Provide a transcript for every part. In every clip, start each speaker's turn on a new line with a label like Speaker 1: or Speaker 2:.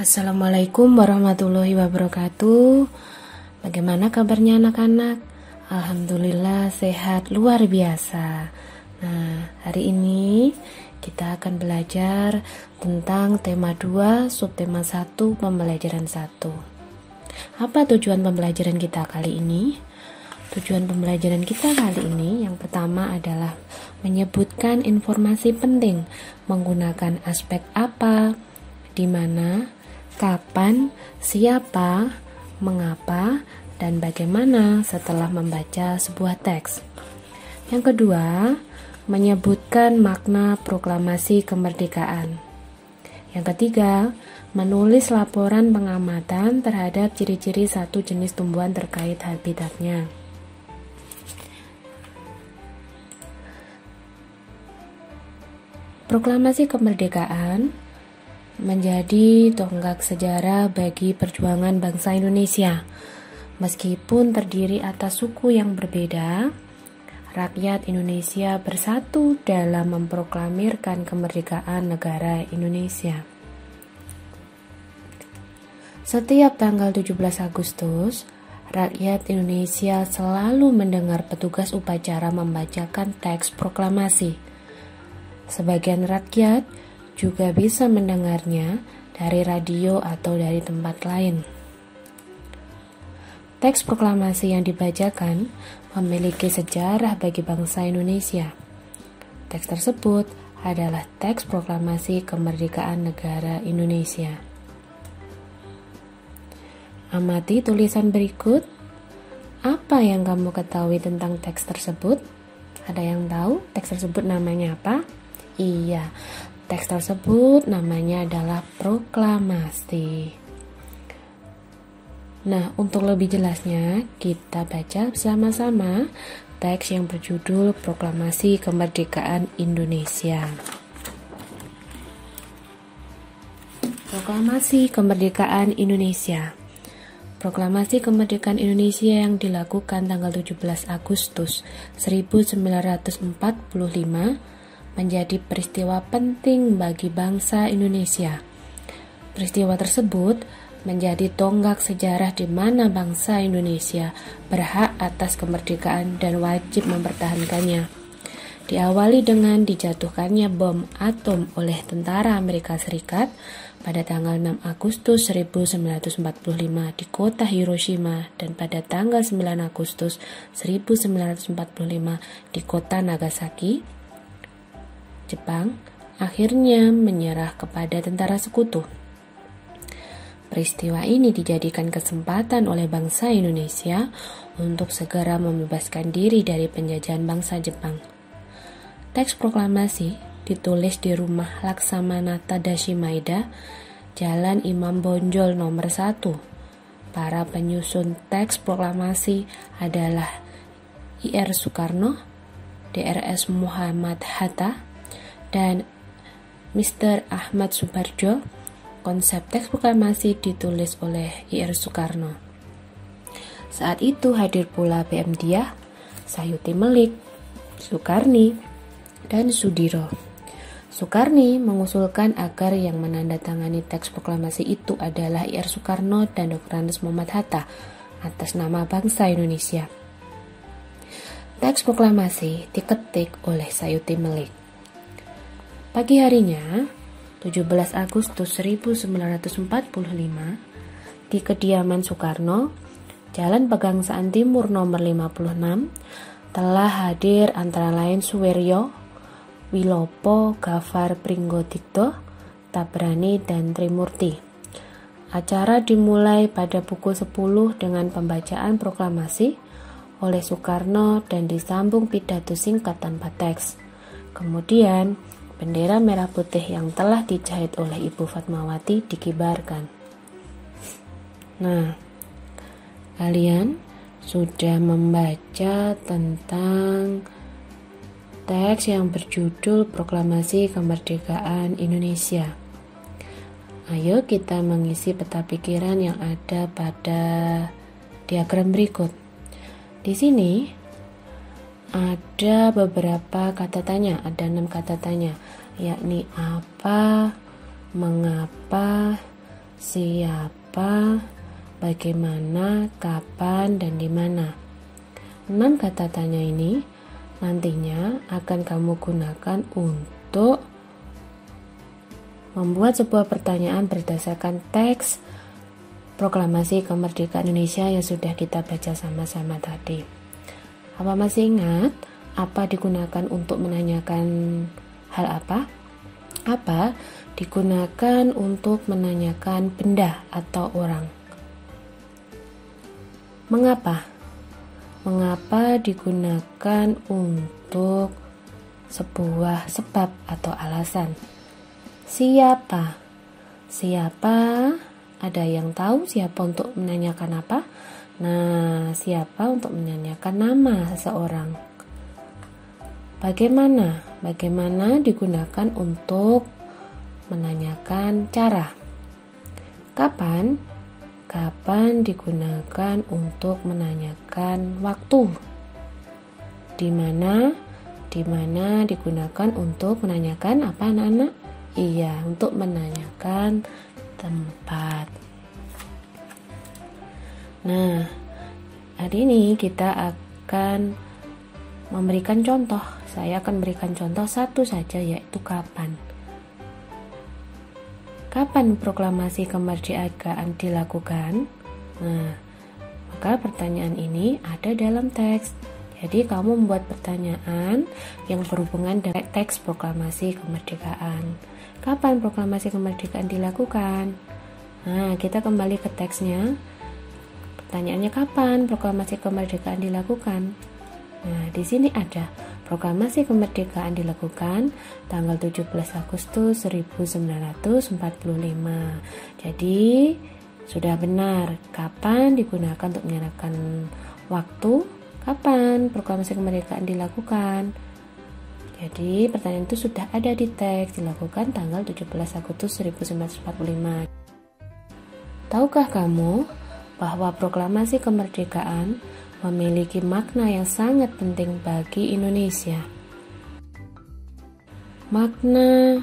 Speaker 1: Assalamualaikum warahmatullahi wabarakatuh. Bagaimana kabarnya anak-anak? Alhamdulillah sehat luar biasa. Nah, hari ini kita akan belajar tentang tema 2, subtema 1, pembelajaran 1. Apa tujuan pembelajaran kita kali ini? Tujuan pembelajaran kita kali ini yang pertama adalah menyebutkan informasi penting menggunakan aspek apa, di mana, kapan, siapa, mengapa, dan bagaimana setelah membaca sebuah teks. Yang kedua, menyebutkan makna proklamasi kemerdekaan. Yang ketiga, menulis laporan pengamatan terhadap ciri-ciri satu jenis tumbuhan terkait habitatnya. Proklamasi kemerdekaan menjadi tonggak sejarah bagi perjuangan bangsa Indonesia. Meskipun terdiri atas suku yang berbeda, rakyat Indonesia bersatu dalam memproklamirkan kemerdekaan negara Indonesia. Setiap tanggal 17 Agustus, rakyat Indonesia selalu mendengar petugas upacara membacakan teks proklamasi. Sebagian rakyat juga bisa mendengarnya dari radio atau dari tempat lain. Teks proklamasi yang dibacakan memiliki sejarah bagi bangsa Indonesia. Teks tersebut adalah teks proklamasi kemerdekaan negara Indonesia. Amati tulisan berikut. Apa yang kamu ketahui tentang teks tersebut? Ada yang tahu teks tersebut namanya apa? Iya, teks tersebut namanya adalah proklamasi. Nah, untuk lebih jelasnya, kita baca bersama-sama teks yang berjudul Proklamasi Kemerdekaan Indonesia. Proklamasi Kemerdekaan Indonesia. Proklamasi Kemerdekaan Indonesia yang dilakukan tanggal 17 Agustus 1945 menjadi peristiwa penting bagi bangsa Indonesia. Peristiwa tersebut menjadi tonggak sejarah di mana bangsa Indonesia berhak atas kemerdekaan dan wajib mempertahankannya. Diawali dengan dijatuhkannya bom atom oleh tentara Amerika Serikat pada tanggal 6 Agustus 1945 di kota Hiroshima dan pada tanggal 9 Agustus 1945 di kota Nagasaki, Jepang akhirnya menyerah kepada tentara sekutu. Peristiwa ini dijadikan kesempatan oleh bangsa Indonesia untuk segera membebaskan diri dari penjajahan bangsa Jepang. Teks proklamasi ditulis di rumah Laksamana Tadashi Maeda, Jalan Imam Bonjol nomor 1. Para penyusun teks proklamasi adalah Ir Soekarno, Drs Muhammad Hatta, dan Mr. Ahmad Subarjo. Konsep teks proklamasi ditulis oleh Ir Soekarno. Saat itu hadir pula PM Diah, Sayuti Melik, Soekarni, dan Sudiro. Soekarni mengusulkan agar yang menandatangani teks proklamasi itu adalah Ir Soekarno dan Dr. Andes Muhammad Hatta atas nama bangsa Indonesia. Teks proklamasi diketik oleh Sayuti Melik. Pagi harinya, 17 Agustus 1945, di kediaman Soekarno, Jalan Pegangsaan Timur nomor 56, telah hadir antara lain Suwiryo, Wilopo, Gafar Pringgodikto, Tabrani, dan Trimurti. Acara dimulai pada pukul 10 dengan pembacaan proklamasi oleh Soekarno dan disambung pidato singkat tanpa teks. Kemudian, bendera merah putih yang telah dijahit oleh Ibu Fatmawati dikibarkan. Nah, kalian sudah membaca tentang teks yang berjudul Proklamasi Kemerdekaan Indonesia. Ayo kita mengisi peta pikiran yang ada pada diagram berikut. Di sini ada beberapa kata tanya, ada 6 kata tanya, yakni apa, mengapa, siapa, bagaimana, kapan, dan di mana. 6 kata tanya ini nantinya akan kamu gunakan untuk membuat sebuah pertanyaan berdasarkan teks Proklamasi Kemerdekaan Indonesia yang sudah kita baca sama-sama tadi. Apa masih ingat apa digunakan untuk menanyakan hal apa? Apa digunakan untuk menanyakan benda atau orang? Mengapa? Mengapa digunakan untuk sebuah sebab atau alasan? Siapa? Siapa? Ada yang tahu siapa untuk menanyakan apa? Nah, siapa untuk menanyakan nama seseorang? Bagaimana? Bagaimana digunakan untuk menanyakan cara? Kapan? Kapan digunakan untuk menanyakan waktu? Di mana? Di mana digunakan untuk menanyakan apa, anak-anak? Iya, untuk menanyakan tempat. Nah, hari ini kita akan memberikan contoh. Saya akan berikan contoh satu saja, yaitu kapan. Kapan proklamasi kemerdekaan dilakukan? Nah, maka pertanyaan ini ada dalam teks. Jadi kamu membuat pertanyaan yang berhubungan dengan teks proklamasi kemerdekaan. Kapan proklamasi kemerdekaan dilakukan? Nah, kita kembali ke teksnya. Pertanyaannya, kapan proklamasi kemerdekaan dilakukan? Nah, di sini ada proklamasi kemerdekaan dilakukan tanggal 17 Agustus 1945. Jadi, sudah benar. Kapan digunakan untuk menyatakan waktu? Kapan proklamasi kemerdekaan dilakukan? Jadi pertanyaan itu sudah ada di teks, dilakukan tanggal 17 Agustus 1945. Tahukah kamu bahwa proklamasi kemerdekaan memiliki makna yang sangat penting bagi Indonesia? Makna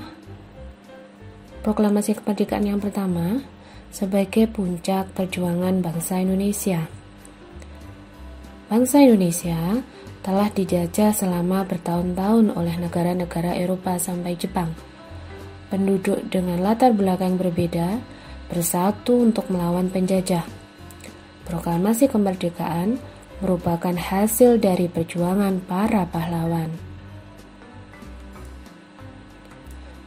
Speaker 1: proklamasi kemerdekaan yang pertama sebagai puncak perjuangan bangsa Indonesia. Bangsa Indonesia telah dijajah selama bertahun-tahun oleh negara-negara Eropa sampai Jepang. Penduduk dengan latar belakang berbeda bersatu untuk melawan penjajah. Proklamasi kemerdekaan merupakan hasil dari perjuangan para pahlawan.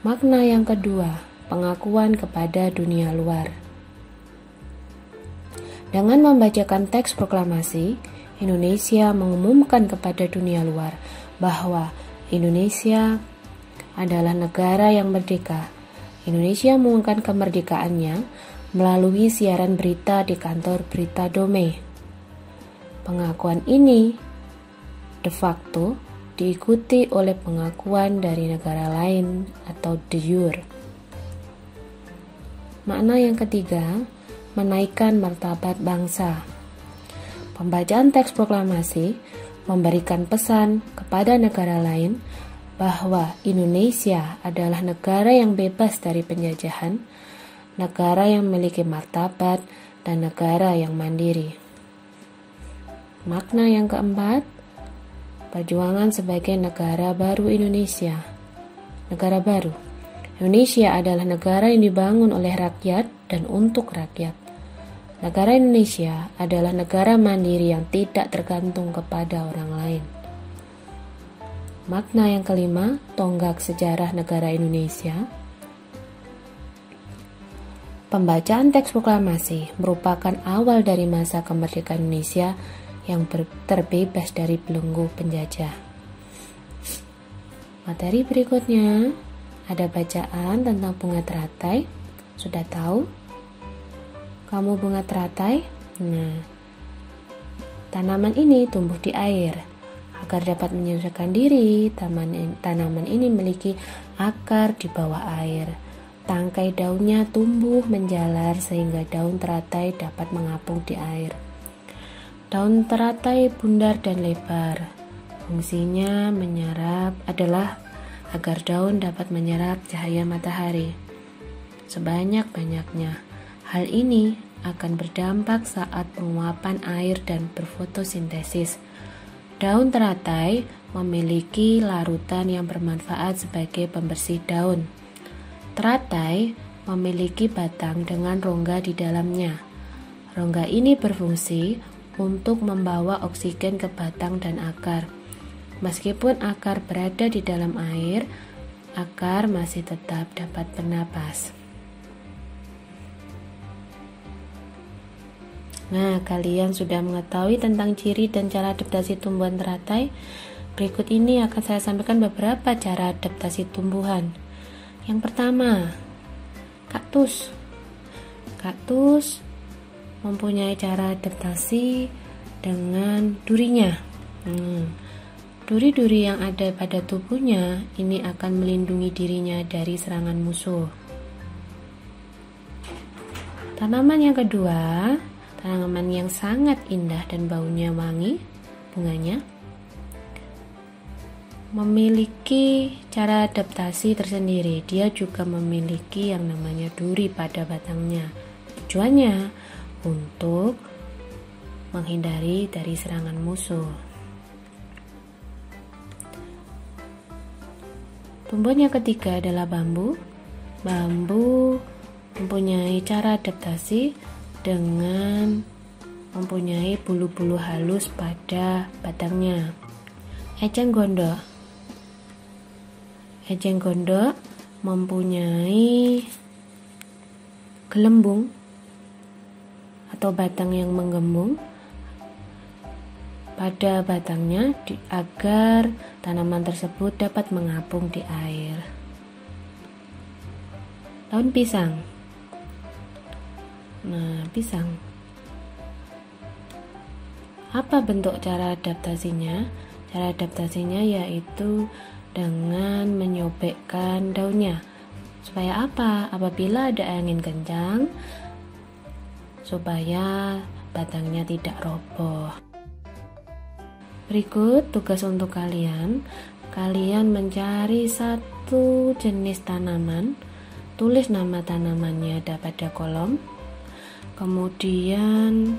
Speaker 1: Makna yang kedua, pengakuan kepada dunia luar. Dengan membacakan teks proklamasi, Indonesia mengumumkan kepada dunia luar bahwa Indonesia adalah negara yang merdeka. Indonesia mengumumkan kemerdekaannya melalui siaran berita di kantor berita Dome. Pengakuan ini de facto diikuti oleh pengakuan dari negara lain atau de jure. Makna yang ketiga, menaikkan martabat bangsa. Pembacaan teks proklamasi memberikan pesan kepada negara lain bahwa Indonesia adalah negara yang bebas dari penjajahan, negara yang memiliki martabat, dan negara yang mandiri. Makna yang keempat, perjuangan sebagai negara baru Indonesia. Negara baru. Indonesia adalah negara yang dibangun oleh rakyat dan untuk rakyat. Negara Indonesia adalah negara mandiri yang tidak tergantung kepada orang lain. Makna yang kelima, tonggak sejarah negara Indonesia. Pembacaan teks proklamasi merupakan awal dari masa kemerdekaan Indonesia yang terbebas dari belenggu penjajah. Materi berikutnya ada bacaan tentang bunga teratai. Sudah tahu? Kamu bunga teratai? Nah, tanaman ini tumbuh di air. Agar dapat menyelesaikan diri, tanaman ini memiliki akar di bawah air. Tangkai daunnya tumbuh menjalar sehingga daun teratai dapat mengapung di air. Daun teratai bundar dan lebar. Fungsinya adalah agar daun dapat menyerap cahaya matahari sebanyak-banyaknya. Hal ini akan berdampak saat penguapan air dan berfotosintesis. Daun teratai memiliki larutan yang bermanfaat sebagai pembersih daun. Teratai memiliki batang dengan rongga di dalamnya. Rongga ini berfungsi untuk membawa oksigen ke batang dan akar. Meskipun akar berada di dalam air, akar masih tetap dapat bernapas. Nah, kalian sudah mengetahui tentang ciri dan cara adaptasi tumbuhan teratai. Berikut ini akan saya sampaikan beberapa cara adaptasi tumbuhan. Yang pertama, kaktus. Kaktus mempunyai cara adaptasi dengan durinya. Duri-duri yang ada pada tubuhnya ini akan melindungi dirinya dari serangan musuh. Tanaman yang kedua, tanaman yang sangat indah dan baunya wangi, bunganya memiliki cara adaptasi tersendiri. Dia juga memiliki yang namanya duri pada batangnya. Tujuannya untuk menghindari dari serangan musuh. Tumbuhan yang ketiga adalah bambu. Bambu mempunyai cara adaptasi dengan mempunyai bulu-bulu halus pada batangnya. Eceng gondok. Eceng gondok mempunyai gelembung atau batang yang menggembung pada batangnya agar tanaman tersebut dapat mengapung di air. Daun pisang. Nah, pisang. Apa bentuk cara adaptasinya? Cara adaptasinya yaitu dengan menyobekkan daunnya. Supaya apa? Apabila ada angin kencang, supaya batangnya tidak roboh. Berikut tugas untuk kalian. Kalian mencari satu jenis tanaman, tulis nama tanamannya pada kolom. Kemudian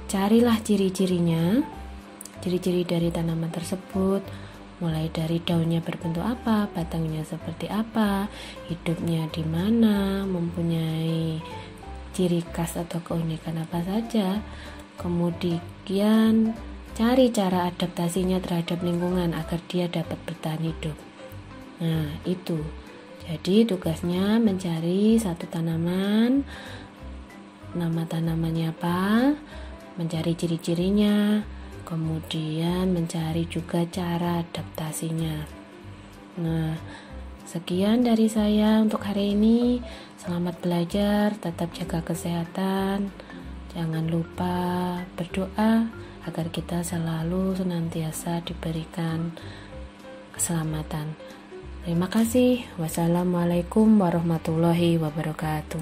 Speaker 1: carilah ciri-cirinya, ciri-ciri dari tanaman tersebut, mulai dari daunnya berbentuk apa, batangnya seperti apa, hidupnya di mana, mempunyai ciri khas atau keunikan apa saja. Kemudian cari cara adaptasinya terhadap lingkungan agar dia dapat bertahan hidup. Nah, itu. Jadi tugasnya mencari satu tanaman, nama tanamannya apa, mencari ciri-cirinya, kemudian mencari juga cara adaptasinya. Nah, sekian dari saya untuk hari ini. Selamat belajar, tetap jaga kesehatan. Jangan lupa berdoa agar kita selalu senantiasa diberikan keselamatan. Terima kasih. Wassalamualaikum warahmatullahi wabarakatuh.